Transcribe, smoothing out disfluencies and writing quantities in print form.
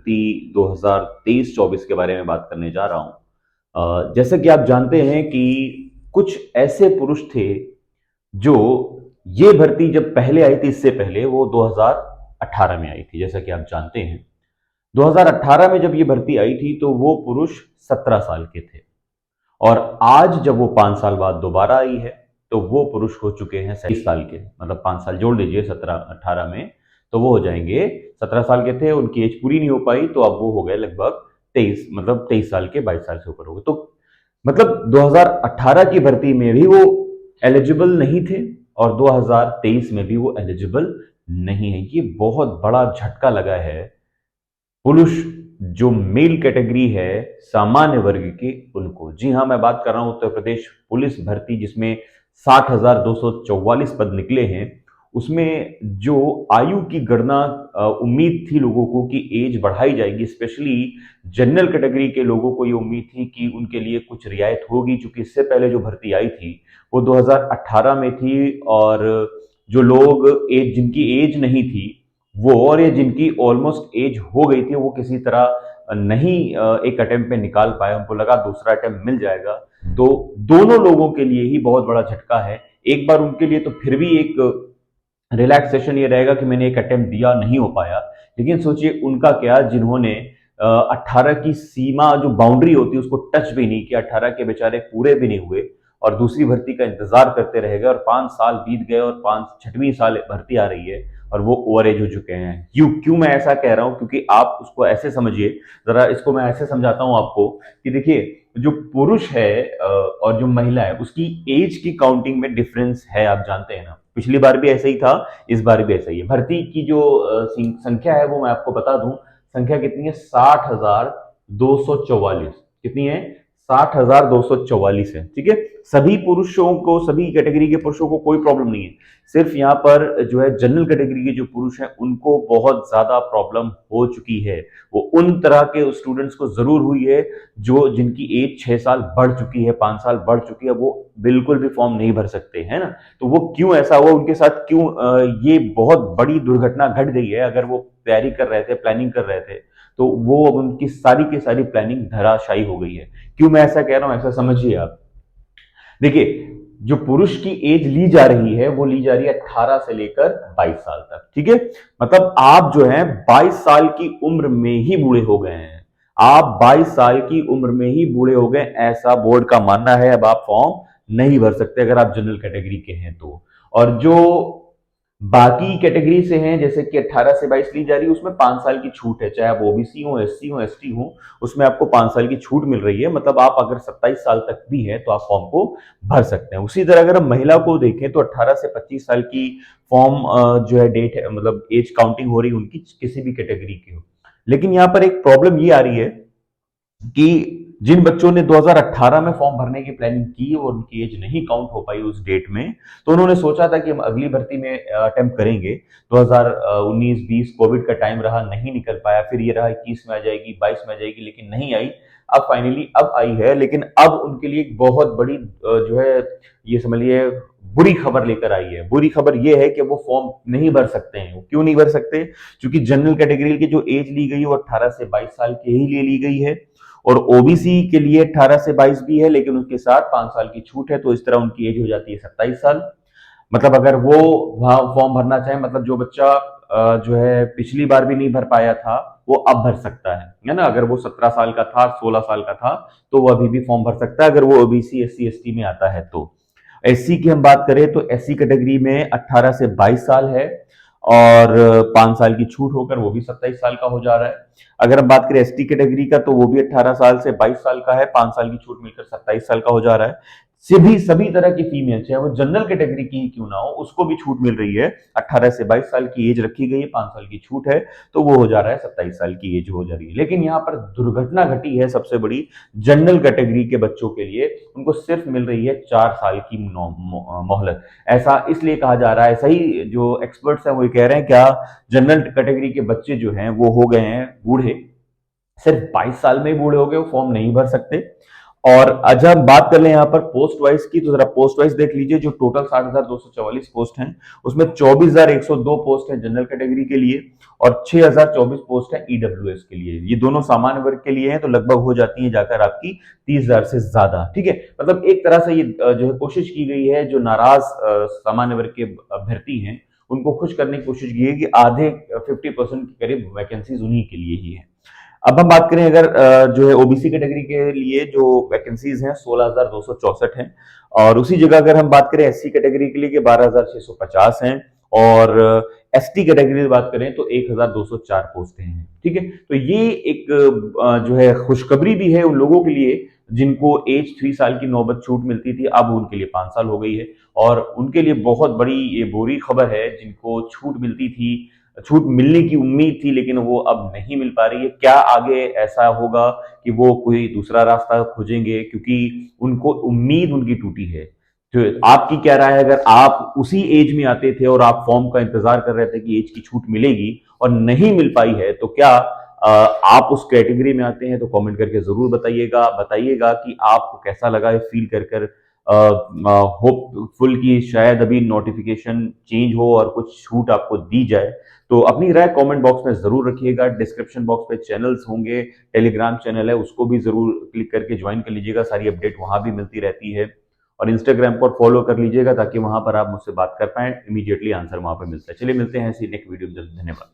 भर्ती 2023-24 के बारे में बात करने जा रहा हूं। जैसा कि आप जानते हैं कि कुछ ऐसे पुरुष थे जो ये भर्ती जब पहले आई थी, इससे पहले वो 2018 में आई थी। जैसा कि आप जानते हैं 2018 में जब ये भर्ती आई थी तो वो पुरुष 17 साल के थे, और आज जब वो 5 साल बाद दोबारा आई है तो वो पुरुष हो चुके हैं 27 साल के। मतलब 5 साल जोड़ लीजिए 17-18 में, तो वो हो जाएंगे 17 साल के थे, उनकी एज पूरी नहीं हो पाई तो अब वो हो गए लगभग 23, मतलब 23 साल के, 22 साल से ऊपर हो गए। तो मतलब 2018 की भर्ती में भी वो एलिजिबल नहीं थे और 2023 में भी वो एलिजिबल नहीं है। ये बहुत बड़ा झटका लगा है पुरुष जो मेल कैटेगरी है, सामान्य वर्ग के, उनको। जी हाँ, मैं बात कर रहा हूं उत्तर प्रदेश पुलिस भर्ती, जिसमें 60,244 पद निकले हैं। उसमें जो आयु की गणना उम्मीद थी लोगों को कि एज बढ़ाई जाएगी, स्पेशली जनरल कैटेगरी के लोगों को ये उम्मीद थी कि उनके लिए कुछ रियायत होगी, क्योंकि इससे पहले जो भर्ती आई थी वो 2018 में थी, और जो लोग एज, जिनकी एज नहीं थी वो, और ये जिनकी ऑलमोस्ट एज हो गई थी, वो किसी तरह नहीं एक अटेम्प्ट में निकाल पाए, उनको लगा दूसरा अटेम्प्ट मिल जाएगा। तो दोनों लोगों के लिए ही बहुत बड़ा झटका है। एक बार उनके लिए तो फिर भी एक रिलैक्सेशन ये रहेगा कि मैंने एक अटेम्प्ट दिया, नहीं हो पाया, लेकिन सोचिए उनका क्या जिन्होंने 18 की सीमा, जो बाउंड्री होती है, उसको टच भी नहीं किया, 18 के बेचारे पूरे भी नहीं हुए और दूसरी भर्ती का इंतजार करते रह गए, और 5 साल बीत गए और 6वीं साल भर्ती आ रही है और वो ओवर एज हो चुके हैं। क्यों मैं ऐसा कह रहा हूं, क्योंकि आप उसको ऐसे समझिए, जरा इसको मैं ऐसे समझाता हूं आपको कि देखिए, जो पुरुष है और जो महिला है, उसकी एज की काउंटिंग में डिफरेंस है, आप जानते हैं ना। पिछली बार भी ऐसे ही था, इस बार भी ऐसा ही है। भर्ती की जो संख्या है वो मैं आपको बता दूं, संख्या कितनी है, 60,244। कितनी है, 60,244 है। ठीक है, सभी पुरुषों को, सभी कैटेगरी के पुरुषों को कोई प्रॉब्लम नहीं है। सिर्फ यहाँ पर जो है जनरल कैटेगरी के जो पुरुष हैं उनको बहुत ज्यादा प्रॉब्लम हो चुकी है। वो उन तरह के स्टूडेंट्स को जरूर हुई है जो, जिनकी एज 6 साल बढ़ चुकी है, 5 साल बढ़ चुकी है, वो बिल्कुल भी फॉर्म नहीं भर सकते, है ना। तो वो क्यों ऐसा हुआ उनके साथ, क्यों ये बहुत बड़ी दुर्घटना घट गई है। अगर वो तैयारी कर रहे थे, प्लानिंग कर रहे थे, तो वो अब उनकी सारी की सारी प्लानिंग धराशायी हो गई है। क्यों मैं ऐसा कह रहा हूं, ऐसा समझिए आप। देखिए, जो पुरुष की एज ली जा रही है वो ली जा रही है 18 से लेकर 22 साल तक। ठीक है, मतलब आप जो है 22 साल की उम्र में ही बूढ़े हो गए हैं। आप 22 साल की उम्र में ही बूढ़े हो गए, ऐसा बोर्ड का मानना है। अब आप फॉर्म नहीं भर सकते अगर आप जनरल कैटेगरी के हैं तो। और जो बाकी कैटेगरी से हैं, जैसे कि 18 से 22 ली जा रही है, उसमें 5 साल की छूट है। चाहे आप ओबीसी हो, एससी हो, एसटी हो, उसमें आपको 5 साल की छूट मिल रही है। मतलब आप अगर 27 साल तक भी हैं तो आप फॉर्म को भर सकते हैं। उसी तरह अगर हम महिला को देखें तो 18 से 25 साल की फॉर्म जो है डेट है, मतलब एज काउंटिंग हो रही है उनकी, किसी भी कैटेगरी की हो। लेकिन यहाँ पर एक प्रॉब्लम ये आ रही है कि जिन बच्चों ने 2018 में फॉर्म भरने की प्लानिंग की और उनकी एज नहीं काउंट हो पाई उस डेट में, तो उन्होंने सोचा था कि हम अगली भर्ती में अटेम्प्ट करेंगे। 2019-20 कोविड का टाइम रहा, नहीं निकल पाया, फिर ये रहा 21 में आ जाएगी, 22 में आ जाएगी, लेकिन नहीं आई। अब फाइनली अब आई है, लेकिन अब उनके लिए एक बहुत बड़ी जो है, ये समझिए, बुरी खबर लेकर आई है। बुरी खबर ये है कि वो फॉर्म नहीं भर सकते हैं। वो क्यों नहीं भर सकते, क्योंकि जनरल कैटेगरी की जो एज ली गई है वो 18 से 22 साल के ही लिए ली गई है, और ओबीसी के लिए 18 से 22 भी है, लेकिन उसके साथ 5 साल की छूट है, तो इस तरह उनकी एज हो जाती है 27 साल। मतलब अगर वो वहां फॉर्म भरना चाहे, मतलब जो बच्चा जो है पिछली बार भी नहीं भर पाया था, वो अब भर सकता है ना। अगर वो 17 साल का था, 16 साल का था, तो वो अभी भी फॉर्म भर सकता है, अगर वो ओबीसी, एससी, एसटी में आता है तो। एससी की हम बात करें तो एससी कैटेगरी में 18 से 22 साल है, और 5 साल की छूट होकर वो भी 27 साल का हो जा रहा है। अगर हम बात करें एसटी कैटेगरी का, तो वो भी 18 साल से 22 साल का है, 5 साल की छूट मिलकर 27 साल का हो जा रहा है। सभी तरह की फीमेल, चाहे वो जनरल कैटेगरी की ही क्यों ना हो, उसको भी छूट मिल रही है। 18 से 22 साल की एज रखी गई है, 5 साल की छूट है, तो वो हो जा रहा है 27 साल की एज हो जा रही है। लेकिन यहाँ पर दुर्घटना घटी है सबसे बड़ी, जनरल कैटेगरी के बच्चों के लिए उनको सिर्फ मिल रही है 4 साल की मोहलत। ऐसा इसलिए कहा जा रहा है, सही जो एक्सपर्ट्स हैं वो कह रहे हैं, क्या जनरल कैटेगरी के बच्चे जो हैं वो हो गए हैं बूढ़े, सिर्फ 22 साल में बूढ़े हो गए, वो फॉर्म नहीं भर सकते। और आज हम बात कर लें यहाँ पर पोस्ट वाइज की, तो जरा पोस्ट वाइज देख लीजिए। जो टोटल 60,244 पोस्ट हैं उसमें 24,102 पोस्ट है जनरल कैटेगरी के लिए और 6,024 पोस्ट है ईडब्ल्यूएस के लिए। ये दोनों सामान्य वर्ग के लिए हैं, तो लगभग हो जाती है जाकर आपकी 30,000 से ज्यादा। ठीक है, मतलब एक तरह से ये जो है कोशिश की गई है, जो नाराज सामान्य वर्ग के अभ्यर्थी हैं उनको खुश करने की कोशिश की है कि आधे 50% के करीब वैकेंसीज उन्हीं के लिए ही है। अब हम बात करें अगर जो है ओबीसी कैटेगरी के लिए जो वैकेंसीज हैं 16,264 हैं, और उसी जगह अगर हम बात करें एससी कैटेगरी के लिए कि 12,650 हैं, और एसटी कैटेगरी की बात करें तो 1,204 पोस्टें हैं। ठीक है, तो ये एक जो है खुशखबरी भी है उन लोगों के लिए जिनको एज 3 साल की नौबत छूट मिलती थी, अब उनके लिए 5 साल हो गई है। और उनके लिए बहुत बड़ी ये बुरी खबर है जिनको छूट मिलती थी, छूट मिलने की उम्मीद थी, लेकिन वो अब नहीं मिल पा रही है। क्या आगे ऐसा होगा कि वो कोई दूसरा रास्ता खोजेंगे, क्योंकि उनको उम्मीद उनकी टूटी है। तो आपकी क्या राय है, अगर आप उसी एज में आते थे और आप फॉर्म का इंतजार कर रहे थे कि एज की छूट मिलेगी और नहीं मिल पाई है, तो क्या आप उस कैटेगरी में आते हैं? तो कमेंट करके जरूर बताइएगा। बताइएगा कि आपको कैसा लगा है फील कर कर। होपफुल कि शायद अभी नोटिफिकेशन चेंज हो और कुछ छूट आपको दी जाए। तो अपनी राय कमेंट बॉक्स में जरूर रखिएगा। डिस्क्रिप्शन बॉक्स पे चैनल्स होंगे, टेलीग्राम चैनल है उसको भी जरूर क्लिक करके ज्वाइन कर लीजिएगा, सारी अपडेट वहां भी मिलती रहती है। और इंस्टाग्राम पर फॉलो कर लीजिएगा ताकि वहां पर आप मुझसे बात कर पाए, इमीडिएटली आंसर वहां पर मिलता है। चलिए मिलते हैं ऐसी नेक्स्ट वीडियो में, धन्यवाद।